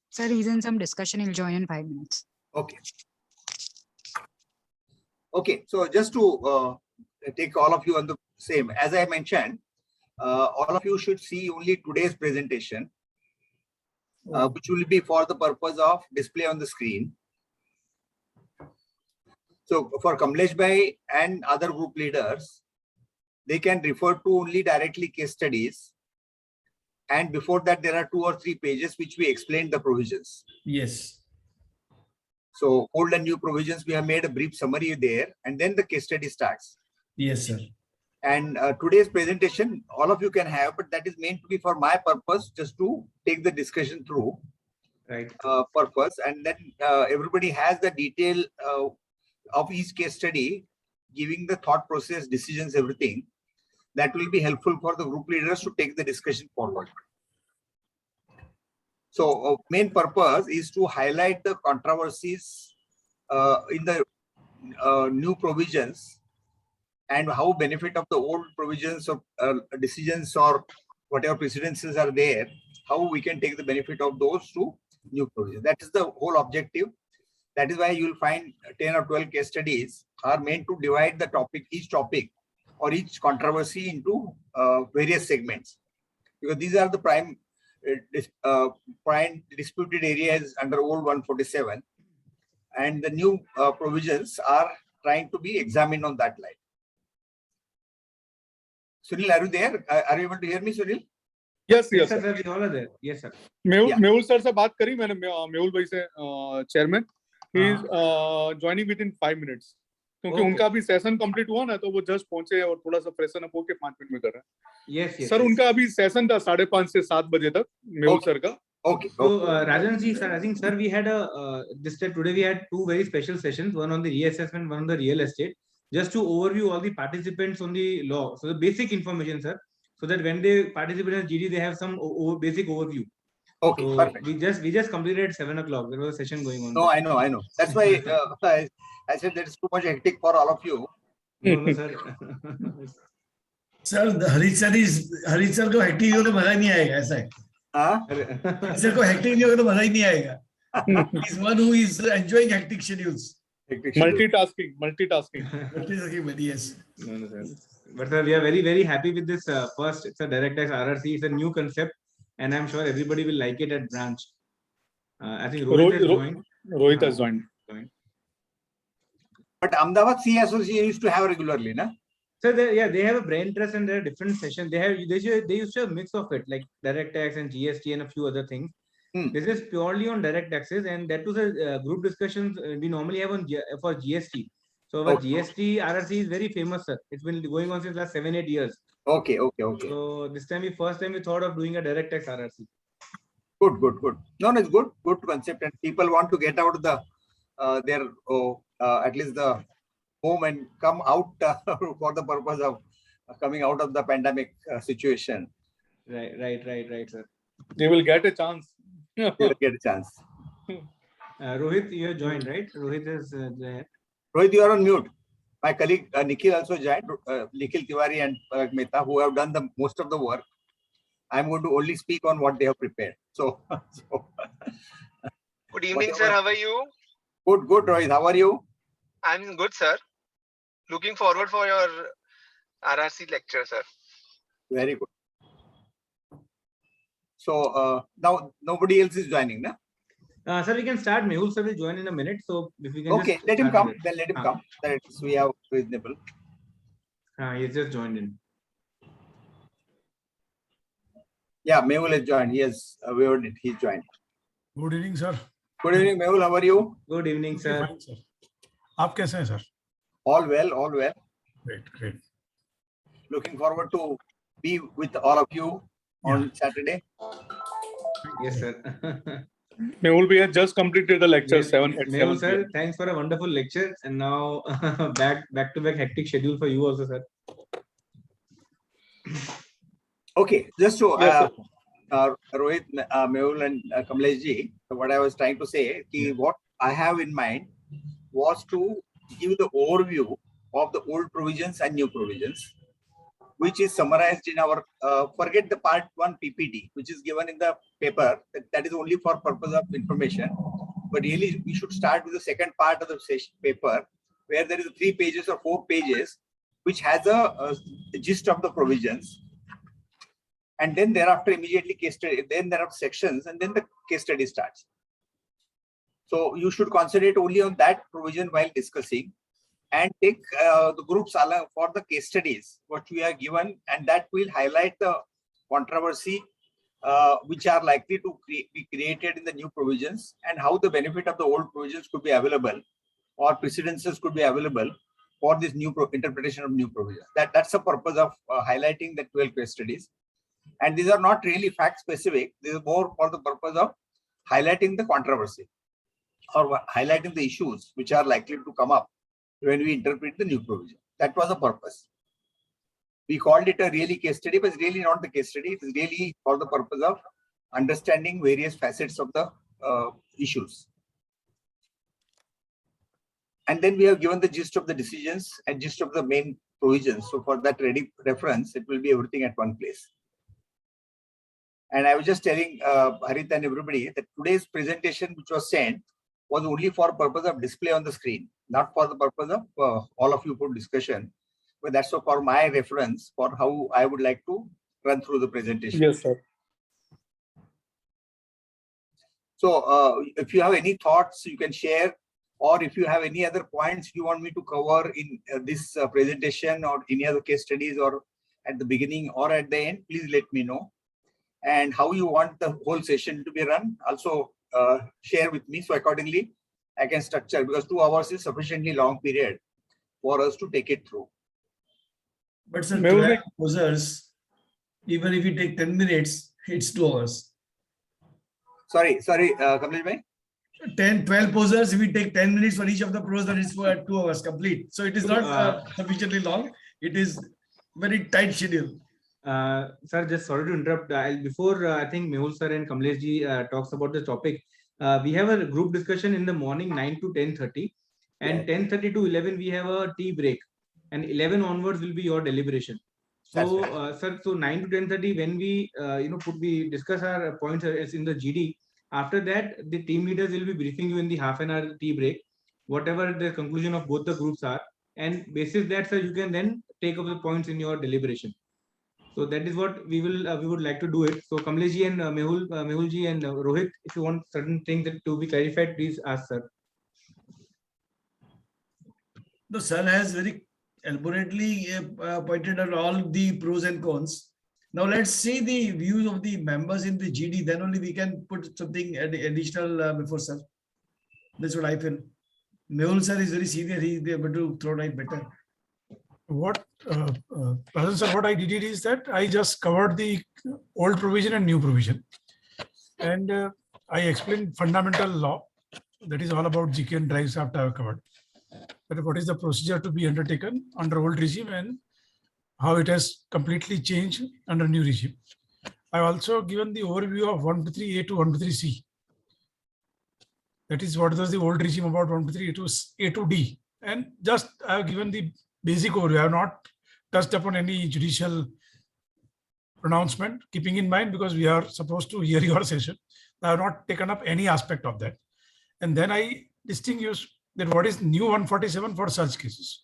Sir, he's in some discussion. He'll join in 5 minutes. Okay. Okay, so just to take all of you on the same, as I mentioned, all of you should see only today's presentation, which will be for the purpose of display on the screen. So for Kamlesh Bhai and other group leaders, they can refer to only directly case studies. And before that, there are 2 or 3 pages which we explained the provisions. Yes. So old and new provisions, we have made a brief summary there, and then the case study starts. Yes, sir. And today's presentation, all of you can have, but that is meant to be for my purpose, just to take the discussion through. Right. Purpose, and then everybody has the detail of each case study, giving the thought process, decisions, everything. That will be helpful for the group leaders to take the discussion forward. So main purpose is to highlight the controversies in the new provisions and how benefit of the old provisions of decisions or whatever precedences are there, how we can take the benefit of those to new provisions. That is the whole objective. That is why you will find 10 or 12 case studies are meant to divide the topic, each topic or each controversy into various segments, because these are the prime disputed areas under old 147, and the new provisions are trying to be examined on that line. Sunil, are you there? Are you able to hear me, Sunil? Yes, Yes, yes, sir. sir. We all are there. Yes, sir. Mehul sir से बात करी मैंने, मेहुल भाई से, chairman. He is joining within 5 minutes. क्योंकि उनका अभी session complete हुआ ना, तो वो जस्ट पहुंचे और थोड़ा सा फ्रेशन अप होके 5 मिनट में कर रहे हैं. Yes, yes. सर, उनका अभी सेशन था 5:30 से 7 बजे तक, मेहुल सर का. Okay. So, Rajan ji, sir, I think, sir, we had today we had 2 very special sessions, one on the reassessment, one on the real estate, just to overview all the participants on the law. So the basic information, sir, so that when they participate in GD, they have some basic overview. Okay, so perfect. We just completed at 7 o'clock. There was a session going on. No, I know. That's why I said that it's too much hectic for all of you. No, sir. Sir Harish sir को hectic हो तो मजा ही नहीं आएगा, ऐसा है. Harish sir को hectic नहीं होगा तो मजा ही नहीं आएगा. He's one who is enjoying hectic schedules. Multitasking. But yes. No, sir. But sir, we are very, very happy with this. First, it's a direct tax RRC. It's a new concept, and I'm sure everybody will like it at branch. I think Rohit has joined. But Ahmedabad CA Association used to have regularly, na? So they have a brain trust and there are different sessions. They used to have a mix of it, like direct tax and GST and a few other things. This is purely on direct taxes, and that too the group discussions we normally have on for GST. So our GST RRC is very famous, sir. It's been going on since last 7-8 years. Okay. So this time first time we thought of doing a direct tax RRC. Good. No, it's good concept, and people want to get out of the their at least the home and come out for the purpose of coming out of the pandemic situation. Right, sir. They will get a chance. They will get a chance. Rohit, you have joined, right? Rohit is there. Rohit, you are on mute. My colleague Nikhil also joined. Nikhil Tiwari and Parag Mehta, who have done the most of the work. I'm going to only speak on what they have prepared. So good evening, sir. How are you? Good, Rohit. How are you? I'm good, sir. Looking forward for your RRC lecture, sir. Very good. So now nobody else is joining, na? Sir, we can start. Mehul sir will join in a minute. So if we can. Okay, let him come. Then let him come. That is, we have reasonable. He's just joined in. Yeah, Mehul has joined. He has waived it. He's joined. Good evening, sir. Good evening, Mehul. How are you? Good evening, sir. आप कैसे हैं, sir? All well. Great. Looking forward to be with all of you on Saturday. Yes, sir. Mehul bhai has just completed the lecture. Yes. 7 at Mehul 7 sir, PM. thanks for a wonderful lecture, and now back to back hectic schedule for you also, sir. Okay, just to Yes, Rohit, Mehul and Kamlesh ji, what I was trying to say, what I have in mind was to give the overview of the old provisions and new provisions. which is summarized in our, forget the part 1 PPT, which is given in the paper. That is only for purpose of information. But really, we should start with the second part of the session paper, where there is 3 pages or 4 pages, which has a gist of the provisions. And then thereafter, immediately case study, then there are sections, and then the case study starts. So you should concentrate only on that provision while discussing, and take the groups for the case studies, what we are given, and that will highlight the controversy which are likely to be created in the new provisions, and how the benefit of the old provisions could be available, or precedences could be available for this new interpretation of new provisions. That's the purpose of highlighting the 12 case studies. And these are not really fact specific. This is more for the purpose of highlighting the controversy, or highlighting the issues which are likely to come up when we interpret the new provision. That was the purpose. We called it a really case study, but it's really not the case study. It is really for the purpose of understanding various facets of the issues. And then we have given the gist of the decisions and gist of the main provisions. So for that ready reference, it will be everything at one place. And I was just telling Harit and everybody that today's presentation, which was sent, was only for purpose of display on the screen, not for the purpose of all of you for discussion. But that's for my reference for how I would like to run through the presentation. Yes, sir. So if you have any thoughts, you can share, or if you have any other points you want me to cover in this presentation, or any other case studies, or at the beginning or at the end, please let me know. And how you want the whole session to be run, also share with me. So accordingly, I can structure, because 2 hours is sufficiently long period for us to take it through. But sir, 12 posers, even if you take 10 minutes, it's 2 hours. Sorry, Kamlesh bhai. 12 posers, if we take 10 minutes for each of the pros, then it's for 2 hours complete. So it is not sufficiently long. It is very tight schedule. Sir, just sorry to interrupt. Before I think Mehul sir and Kamlesh ji talks about the topic, we have a group discussion in the morning 9 to 10:30, and 10:30 to 11 we have a tea break, and 11 onwards will be your deliberation. So, sir, so 9 to 10:30 when we we discuss our points as in the GD. After that, the team leaders will be briefing you in the half an hour tea break, whatever the conclusion of both the groups are, and basis that, sir, you can then take up the points in your deliberation. So that is what we would like to do it. So Kamlesh ji and Mehul ji and Rohit, if you want certain things that to be clarified, please ask, sir. The sir has very elaborately pointed out all the pros and cons. Now let's see the views of the members in the GD. Then only we can put something additional before sir. That's what I feel. Mehul sir is very senior. He is able to throw it better. What sir, what I did is that I just covered the old provision and new provision, and I explained fundamental law, that is all about GK and drives after I have covered. But what is the procedure to be undertaken under old regime and how it has completely changed under new regime. I have also given the overview of 153A to 153C. That is what was the old regime about 153A to D, and just I have given the basic overview. I have not touched upon any judicial pronouncement, keeping in mind because we are supposed to hear your session. I have not taken up any aspect of that. And then I distinguish that what is new 147 for such cases.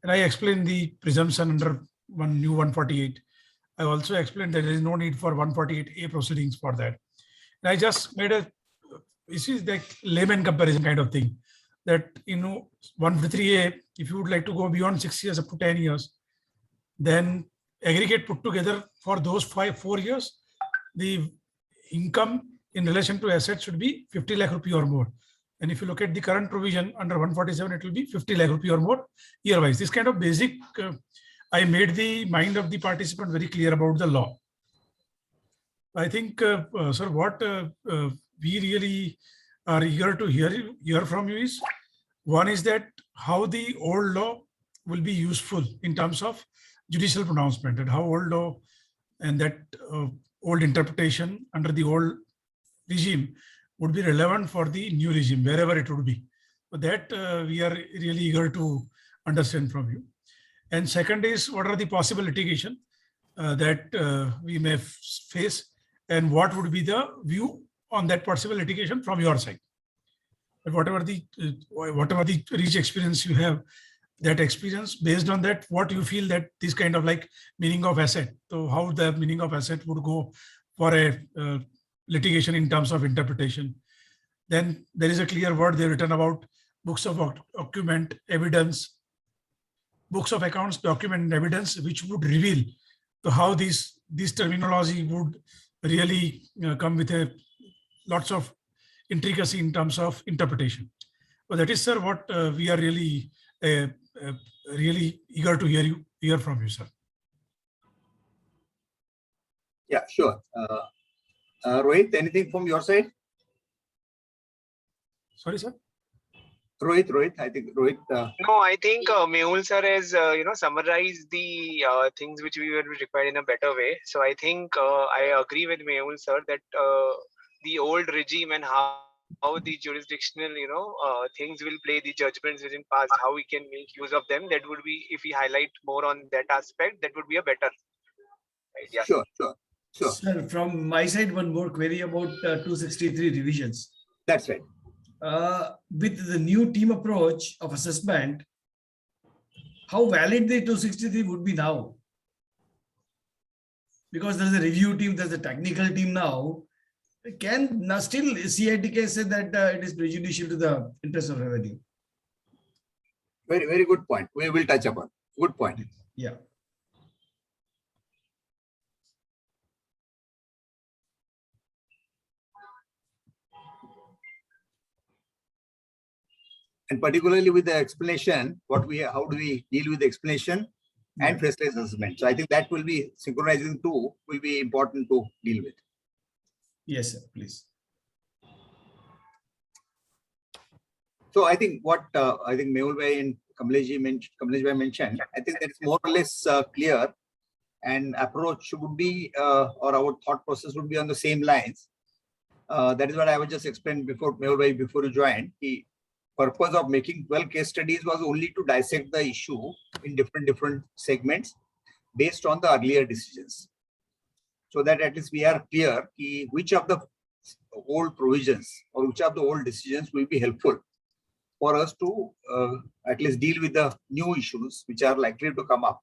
And I explained the presumption under new 148. I also explained that there is no need for 148A proceedings for that. And I just made this is like layman comparison kind of thing. That 153A, if you would like to go beyond 6 years up to 10 years, then aggregate put together for those 4 years, the income in relation to assets should be 50 lakh rupee or more. And if you look at the current provision under 147, it will be 50 lakh rupee or more year-wise. This kind of basic, I made the mind of the participant very clear about the law. I think, sir, what we really are eager to hear from you is, one is that how the old law will be useful in terms of judicial pronouncement, and how old law and that old interpretation under the old regime would be relevant for the new regime, wherever it would be. But that we are really eager to understand from you. And second is, what are the possible litigation? that we may face, and what would be the view on that possible litigation from your side. But whatever the rich experience you have, that experience, based on that, what you feel that this kind of like meaning of asset, so how the meaning of asset would go for a litigation in terms of interpretation. Then there is a clear word they written about books of document, evidence, books of accounts, document, and evidence, which would reveal to how this terminology would really come with a lots of intricacy in terms of interpretation. But that is, sir, what we are really really eager to hear from you, sir. Yeah, sure. Rohit, anything from your side? Sorry, sir. Rohit, I think Rohit. No, I think Mehul sir has summarized the things which we were required in a better way. So I think I agree with Mehul sir that the old regime and how the jurisdictional things will play, the judgments within past, how we can make use of them. That would be, if we highlight more on that aspect, that would be a better idea. Sure. Sir, from my side, one more query about 263 revisions. That's right. With the new team approach of assessment, how valid the 263 would be now? Because there's a review team, there's a technical team now. Can now still CITK say that it is prejudicial to the interest of revenue? Very, very good point. We will touch upon. Good point. Yeah. And particularly with the explanation, how do we deal with the explanation and faceless assessment? So I think that will be synchronizing two will be important to deal with. Yes, sir, please. So I think what I think Mehul bhai and Kamlesh bhai mentioned, I think that is more or less clear, and approach would be or our thought process would be on the same lines. That is what I was just explained before, Mehul bhai, before you joined. The purpose of making 12 case studies was only to dissect the issue in different segments based on the earlier decisions, so that at least we are clear which of the old provisions or which of the old decisions will be helpful for us to at least deal with the new issues which are likely to come up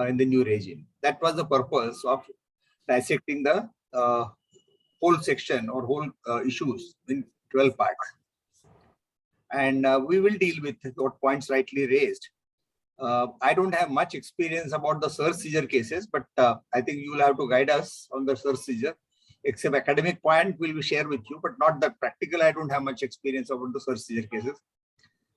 in the new regime. That was the purpose of dissecting the whole section or whole issues in 12 parts. And we will deal with what points rightly raised. I don't have much experience about the search seizure cases, but I think you will have to guide us on the search seizure. Except academic point we will share with you, but not the practical. I don't have much experience about the search seizure cases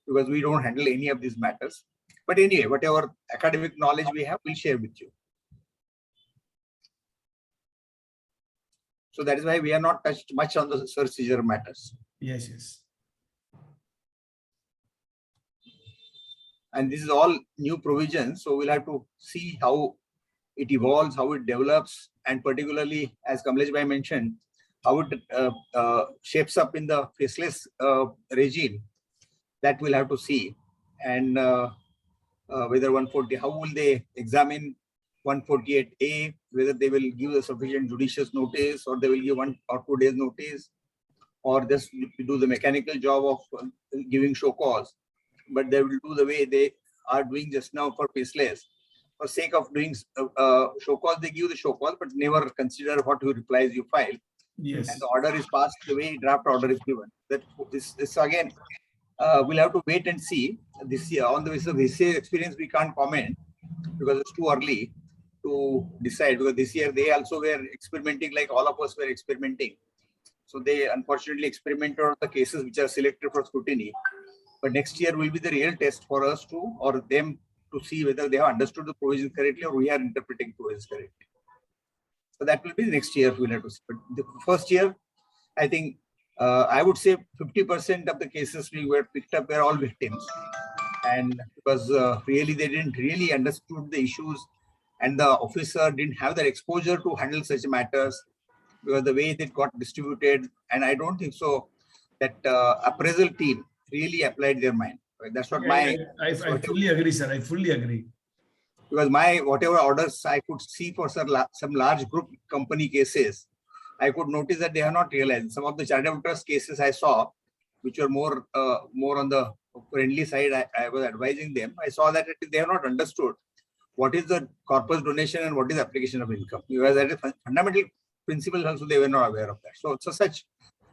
because we don't handle any of these matters. But anyway, whatever academic knowledge we have, we'll share with you. So that is why we are not touched much on the search seizure matters. Yes, yes. And this is all new provisions, so we'll have to see how it evolves, how it develops, and particularly, as Kamlesh bhai mentioned, how it shapes up in the faceless regime. That we'll have to see. And whether 140, how will they examine 148A, whether they will give a sufficient judicious notice, or they will give 1 or 2 days notice, or just do the mechanical job of giving show cause. But they will do the way they are doing just now for faceless. For sake of doing show cause, they give the show cause, but never consider what replies you file. Yes. And the order is passed the way draft order is given. That this again, we'll have to wait and see. This year, on the basis of this year's experience, we can't comment because it's too early to decide. Because this year they also were experimenting like all of us were experimenting. So they unfortunately experimented on the cases which are selected for scrutiny. But next year will be the real test for us to, or them to see whether they have understood the provision correctly or we are interpreting provisions correctly. So that will be the next year we'll have to see. But the first year, I think I would say 50% of the cases we were picked up were all victims. And because really they didn't really understood the issues, and the officer didn't have that exposure to handle such matters because the way they got distributed. And I don't think so that appraisal team really applied their mind. Right? That's what I fully agree, sir. I fully agree. because my whatever orders I could see for some large group company cases, I could notice that they have not realized. Some of the chartered trust cases I saw, which were more on the friendly side, I was advising them. I saw that they have not understood what is the corpus donation and what is application of income. Because that is fundamental principle also they were not aware of that. So such,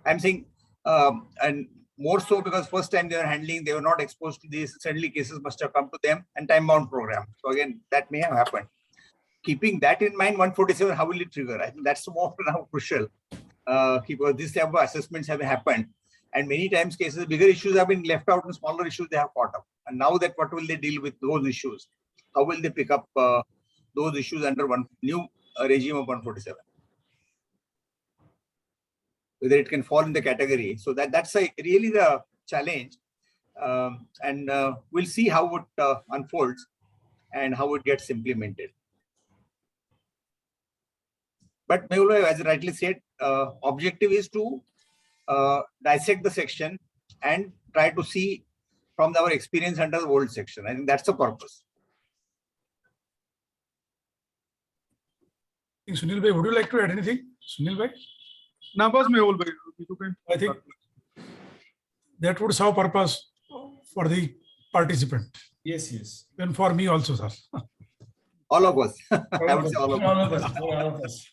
I'm saying, and more so because first time they were handling, they were not exposed to these. Suddenly cases must have come to them and time-bound program. So again, that may have happened. Keeping that in mind, 147, how will it trigger? I think that's more now crucial. Because this type of assessments have happened. And many times cases, bigger issues have been left out and smaller issues they have caught up. And now that what will they deal with those issues? How will they pick up those issues under one new regime of 147? Whether it can fall in the category. So that's really the challenge. And we'll see how it unfolds and how it gets implemented. But Mehul, as you rightly said, objective is to dissect the section and try to see from our experience under the old section. I think that's the purpose. Sunil bhai, would you like to add anything? Sunil bhai? ना बस मेहुल भाई, I think that would serve purpose for the participant. Yes, yes. And for me also, sir. All of us. I would say all of us. All of us. All of us.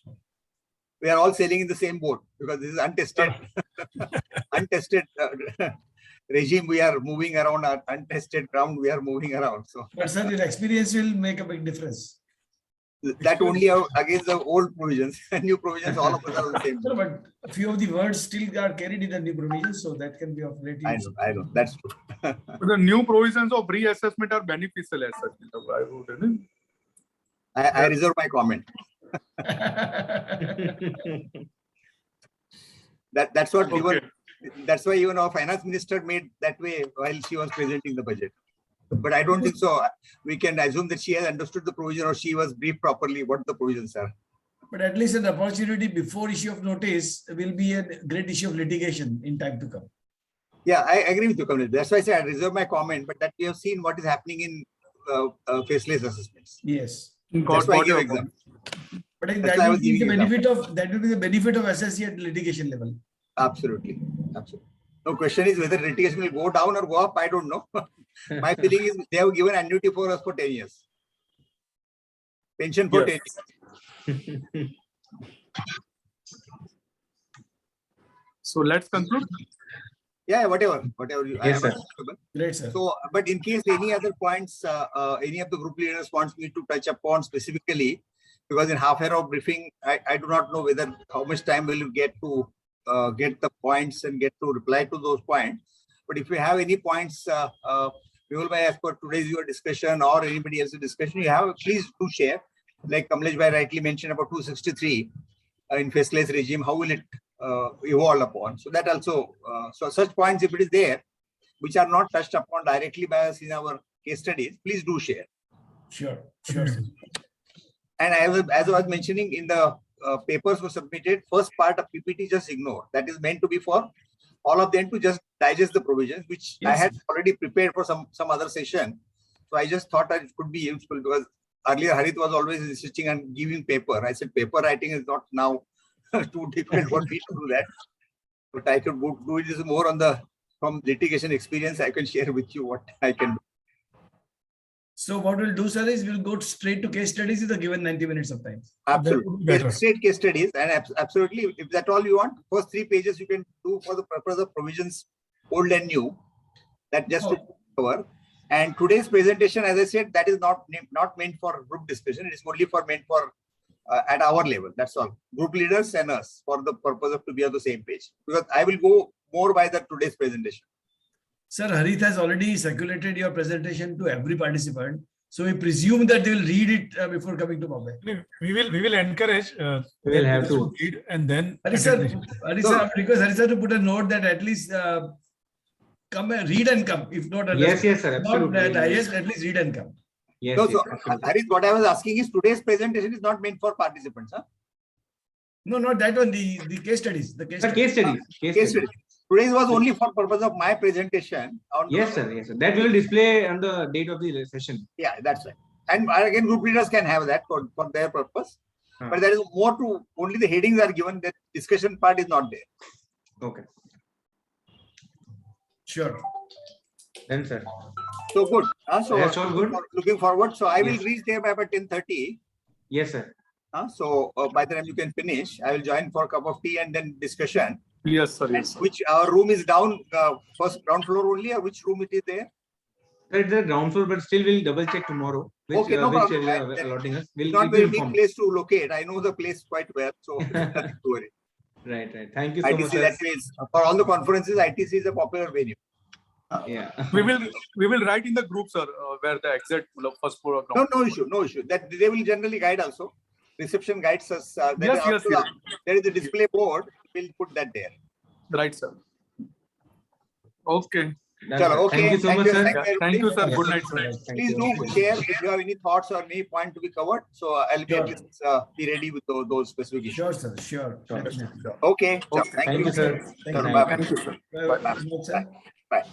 We are all sailing in the same boat because this is untested, untested regime. We are moving around, untested ground. We are moving around. So, But sir, your experience will make a big difference. that only against the old provisions, new provisions. All of us are on the same Sir, boat. but a few of the words still are carried in the new provisions, so that can be of great use. I know. That's true. the new provisions of reassessment are beneficial as such. I would, I reserve my comment. That's what even. That's why even our finance minister made that way while she was presenting the budget. But I don't think so. We can assume that she has understood the provision or she was briefed properly what the provisions are. But at least an opportunity before issue of notice will be a great issue of litigation in time to come. Yeah, I agree with you, Kamlesh. That's why I say I reserve my comment, but that we have seen what is happening in faceless assessments. Yes. That's why I give example. But I think That's that why I will was be the giving benefit of that will be the benefit of SSC at litigation level. Absolutely. Absolutely. No question is whether litigation will go down or go up. I don't know. My feeling is they have given annuity for us for 10 years. Pension for 10 years. So let's conclude. Yeah, whatever. Yes, sir. Great, sir. So, but in case any other points, any of the group leaders wants me to touch upon specifically, because in half hour of briefing, I do not know whether how much time will you get to get the points and get to reply to those points. But if you have any points, Mehul bhai, as per today's your discussion or anybody else's discussion, you have, please do share. Like Kamlesh bhai rightly mentioned about 263 in faceless regime, how will it evolve upon? So that also, so such points, if it is there, which are not touched upon directly by us in our case studies, please do share. Sure, sure. Sir. And as I was mentioning, in the papers were submitted, first part of PPT just ignore. That is meant to be for all of them to just digest the provisions, which Yes. I had already prepared for some other session. So I just thought that it could be useful because earlier Harit was always insisting on giving paper. I said paper writing is not now too difficult for me to do that. But I could do it more on the from litigation experience. I can share with you what I can do. So what we'll do, sir, is we'll go straight to case studies in the given 90 minutes of time. Absolutely. better. Straight case studies and absolutely, if that's all you want, first 3 pages you can do for the purpose of provisions, old and new. That just to cover. And today's presentation, as I said, that is not meant for group discussion. It is only meant for at our level. That's all. Group leaders and us for the purpose of to be on the same page. Because I will go more by the today's presentation. Sir, Harith has already circulated your presentation to every participant. So we presume that they will read it before coming to Bombay. We will encourage. We will have them to. read and then. Harith sir, I would request Harith sir to put a note that at least come and read and come. If not, Yes, yes, sir. not Absolutely. digest, at least read and come. Yes, No, yes, so absolutely. Harit, what I was asking is today's presentation is not meant for participants. Huh? No, not that one. The case studies. The case Sir, studies. case studies. Case Case studies. study. Today's was only for purpose of my presentation. On Yes, sir. Yes, sir. That will display on the date of the session. Yeah, that's right. And again, group leaders can have that for their purpose. But there is more to, only the headings are given, that discussion part is not there. Okay. Sure. Then, sir. So good. So That's all good. looking forward. So I will Yes. reach there by about 10:30. Yes, sir. So by the time you can finish, I will join for a cup of tea and then discussion. Yes, sir. Yes, sir. Which our room is down, first ground floor only, or which room it is there? Sir, it's the ground floor, but still we'll double check tomorrow. Which, Okay, no which problem. area are allotting us. We'll Not keep you very big informed. place to locate. I know the place quite well, so nothing to worry. Right, right. Thank you so much, ITC, sir. that is, for all the conferences, ITC is a popular venue. Yeah. We will write in the group, sir, where the exact first floor. No issue, no issue. That they will generally guide also. Reception guides us. There Yes, is yes, also yes. there is a display board. We'll put that there. Right, sir. Okay. Done, Chalo, sir. okay. Thank you so much, sir. Thank you, Thank you, sir. everybody. Good night, sir. Thank Please you. do share if you have any thoughts or any point to be covered. So I'll be Sure. at least be ready with those specific issues. Sure, sir. Sure. Sure. Definitely. Okay. Okay. Thank Thank you, sir. Thank you. Bye-bye. Thank you, sir. Bye. Bye.